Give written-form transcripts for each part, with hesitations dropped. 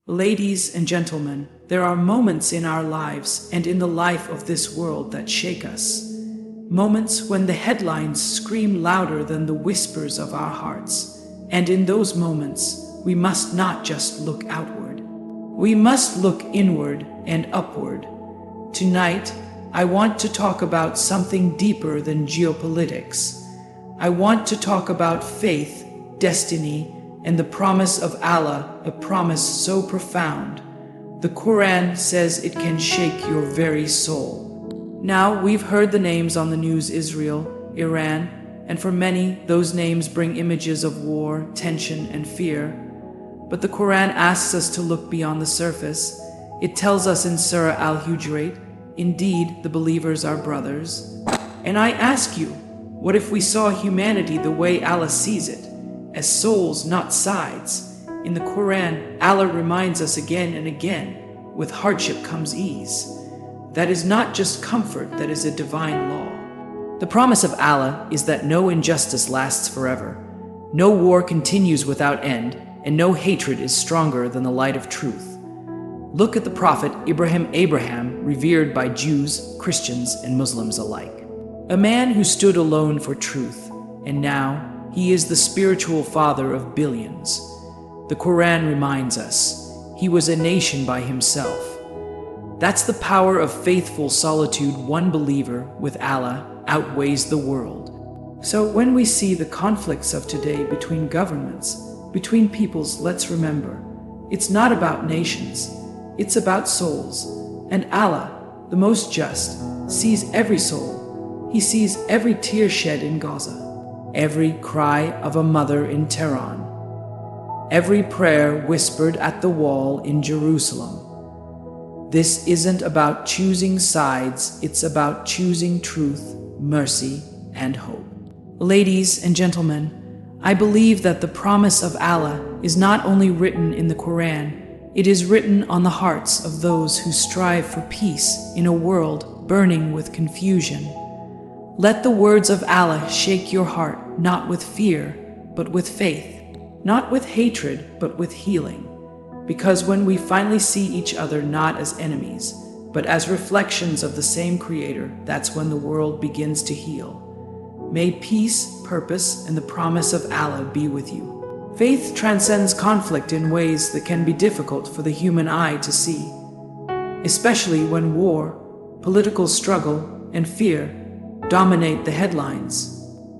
Ladies and gentlemen, there are moments in our lives and in the life of this world that shake us. Moments when the headlines scream louder than the whispers of our hearts. And in those moments, we must not just look outward. We must look inward and upward. Tonight, I want to talk about something deeper than geopolitics. I want to talk about faith, destiny, and the promise of Allah, a promise so profound. The Quran says it can shake your very soul. Now, we've heard the names on the news: Israel, Iran, and for many, those names bring images of war, tension, and fear. But the Quran asks us to look beyond the surface. It tells us in Surah Al-Hujurat, indeed, the believers are brothers. And I ask you, what if we saw humanity the way Allah sees it, as souls, not sides? In the Quran, Allah reminds us again and again, with hardship comes ease. That is not just comfort, that is a divine law. The promise of Allah is that no injustice lasts forever, no war continues without end, and no hatred is stronger than the light of truth. Look at the Prophet Abraham, revered by Jews, Christians, and Muslims alike. A man who stood alone for truth, and now he is the spiritual father of billions. The Quran reminds us, he was a nation by himself. That's the power of faithful solitude. One believer with Allah outweighs the world. So when we see the conflicts of today between governments, between peoples, let's remember, it's not about nations, it's about souls. And Allah, the most just, sees every soul. He sees every tear shed in Gaza, every cry of a mother in Tehran, every prayer whispered at the wall in Jerusalem. This isn't about choosing sides, it's about choosing truth, mercy, and hope. Ladies and gentlemen, I believe that the promise of Allah is not only written in the Quran, it is written on the hearts of those who strive for peace in a world burning with confusion. Let the words of Allah shake your heart, not with fear, but with faith, not with hatred, but with healing. Because when we finally see each other not as enemies, but as reflections of the same Creator, that's when the world begins to heal. May peace, purpose, and the promise of Allah be with you. Faith transcends conflict in ways that can be difficult for the human eye to see, especially when war, political struggle, and fear dominate the headlines.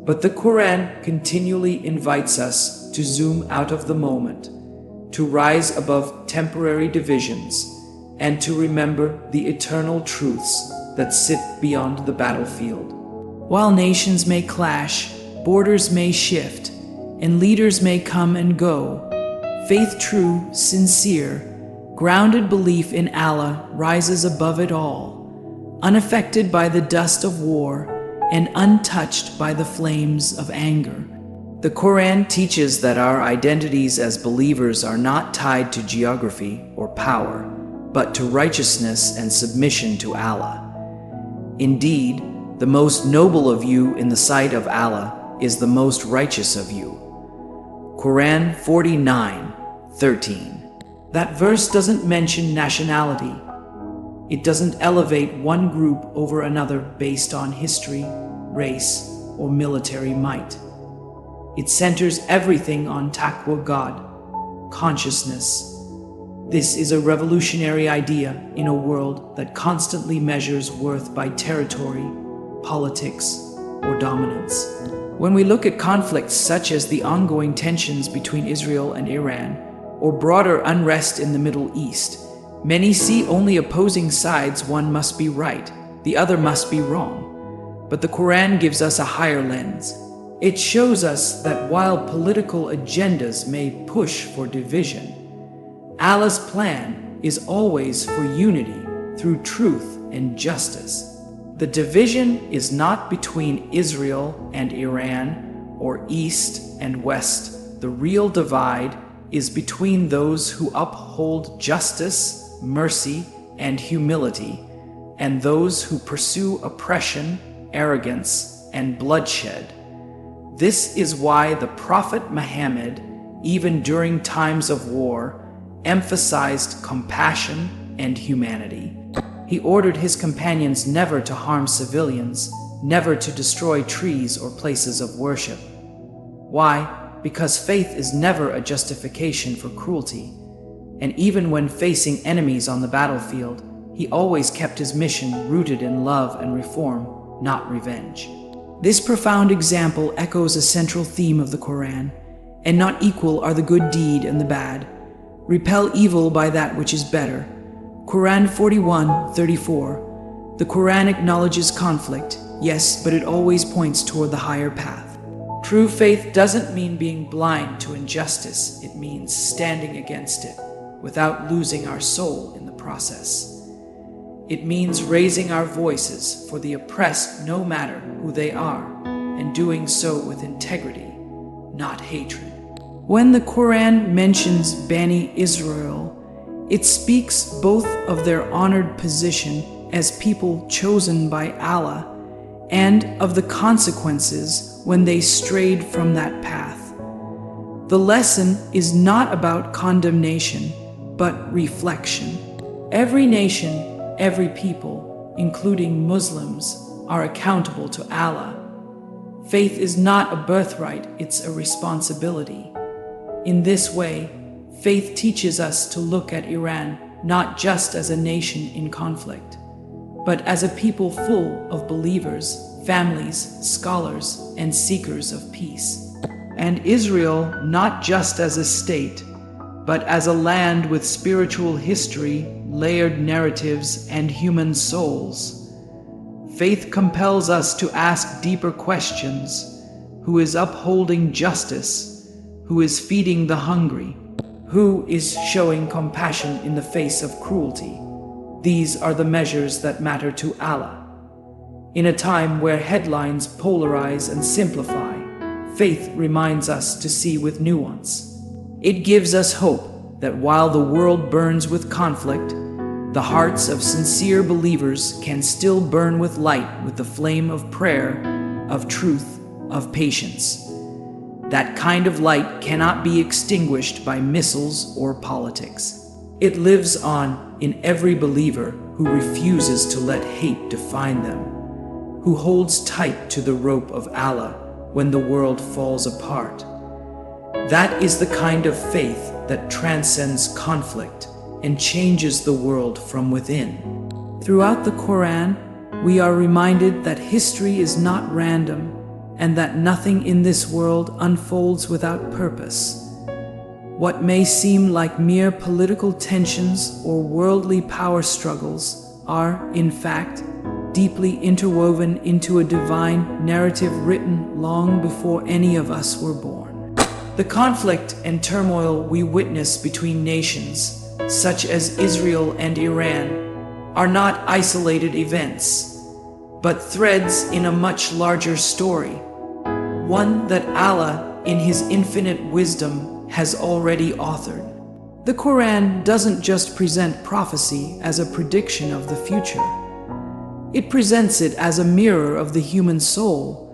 But the Quran continually invites us to zoom out of the moment, to rise above temporary divisions, and to remember the eternal truths that sit beyond the battlefield. While nations may clash, borders may shift, and leaders may come and go, faith true, sincere, grounded belief in Allah rises above it all, unaffected by the dust of war and untouched by the flames of anger. The Quran teaches that our identities as believers are not tied to geography or power, but to righteousness and submission to Allah. Indeed, the most noble of you in the sight of Allah is the most righteous of you. Quran 49:13. That verse doesn't mention nationality. It doesn't elevate one group over another based on history, race, or military might. It centers everything on taqwa, God, consciousness. This is a revolutionary idea in a world that constantly measures worth by territory, politics, or dominance. When we look at conflicts such as the ongoing tensions between Israel and Iran, or broader unrest in the Middle East, many see only opposing sides. One must be right, the other must be wrong. But the Quran gives us a higher lens. It shows us that while political agendas may push for division, Allah's plan is always for unity through truth and justice. The division is not between Israel and Iran or East and West. The real divide is between those who uphold justice, mercy, and humility, and those who pursue oppression, arrogance, and bloodshed. This is why the Prophet Muhammad, even during times of war, emphasized compassion and humanity. He ordered his companions never to harm civilians, never to destroy trees or places of worship. Why? Because faith is never a justification for cruelty. And even when facing enemies on the battlefield, he always kept his mission rooted in love and reform, not revenge. This profound example echoes a central theme of the Quran, and not equal are the good deed and the bad. Repel evil by that which is better. Quran 41:34. The Quran acknowledges conflict, yes, but it always points toward the higher path. True faith doesn't mean being blind to injustice, it means standing against it, without losing our soul in the process. It means raising our voices for the oppressed no matter who they are, and doing so with integrity, not hatred. When the Quran mentions Bani Israel, it speaks both of their honored position as people chosen by Allah and of the consequences when they strayed from that path. The lesson is not about condemnation, but reflection. Every nation, every people, including Muslims, are accountable to Allah. Faith is not a birthright, it's a responsibility. In this way, faith teaches us to look at Iran not just as a nation in conflict, but as a people full of believers, families, scholars, and seekers of peace. And Israel not just as a state, but as a land with spiritual history, layered narratives, and human souls. Faith compels us to ask deeper questions. Who is upholding justice? Who is feeding the hungry? Who is showing compassion in the face of cruelty? These are the measures that matter to Allah. In a time where headlines polarize and simplify, faith reminds us to see with nuance. It gives us hope that while the world burns with conflict, the hearts of sincere believers can still burn with light with the flame of prayer, of truth, of patience. That kind of light cannot be extinguished by missiles or politics. It lives on in every believer who refuses to let hate define them, who holds tight to the rope of Allah when the world falls apart. That is the kind of faith that transcends conflict and changes the world from within. Throughout the Quran, we are reminded that history is not random and that nothing in this world unfolds without purpose. What may seem like mere political tensions or worldly power struggles are, in fact, deeply interwoven into a divine narrative written long before any of us were born. The conflict and turmoil we witness between nations, such as Israel and Iran, are not isolated events, but threads in a much larger story, one that Allah, in His infinite wisdom, has already authored. The Quran doesn't just present prophecy as a prediction of the future. It presents it as a mirror of the human soul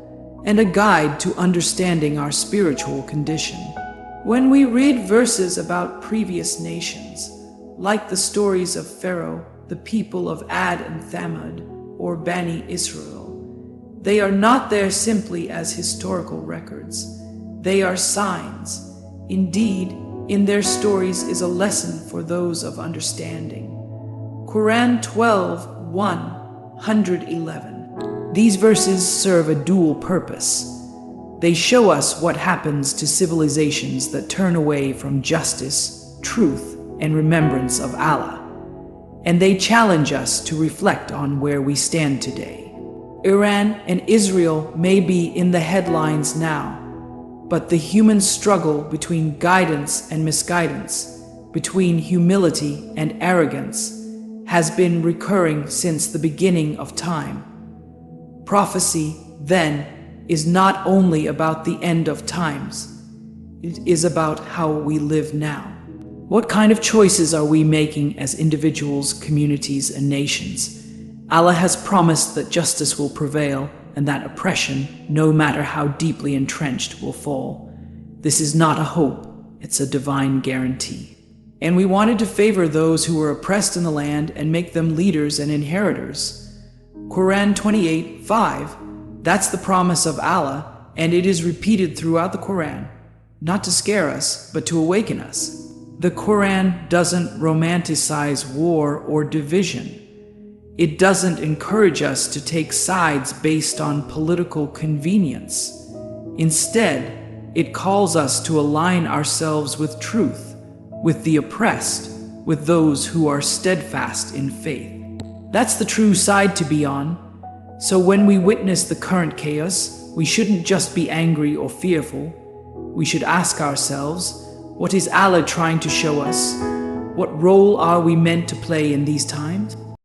and a guide to understanding our spiritual condition. When we read verses about previous nations, like the stories of Pharaoh, the people of Ad and Thamud, or Bani Israel, they are not there simply as historical records. They are signs. Indeed, in their stories is a lesson for those of understanding. Quran 12:111. These verses serve a dual purpose. They show us what happens to civilizations that turn away from justice, truth, and remembrance of Allah. And they challenge us to reflect on where we stand today. Iran and Israel may be in the headlines now, but the human struggle between guidance and misguidance, between humility and arrogance, has been recurring since the beginning of time. Prophecy, then, is not only about the end of times, it is about how we live now. What kind of choices are we making as individuals, communities, and nations? Allah has promised that justice will prevail and that oppression, no matter how deeply entrenched, will fall. This is not a hope, it's a divine guarantee. And we wanted to favor those who were oppressed in the land and make them leaders and inheritors. Quran 28:5. That's the promise of Allah, and it is repeated throughout the Quran, not to scare us, but to awaken us. The Quran doesn't romanticize war or division. It doesn't encourage us to take sides based on political convenience. Instead, it calls us to align ourselves with truth, with the oppressed, with those who are steadfast in faith. That's the true side to be on. So when we witness the current chaos, we shouldn't just be angry or fearful. We should ask ourselves, what is Allah trying to show us? What role are we meant to play in these times?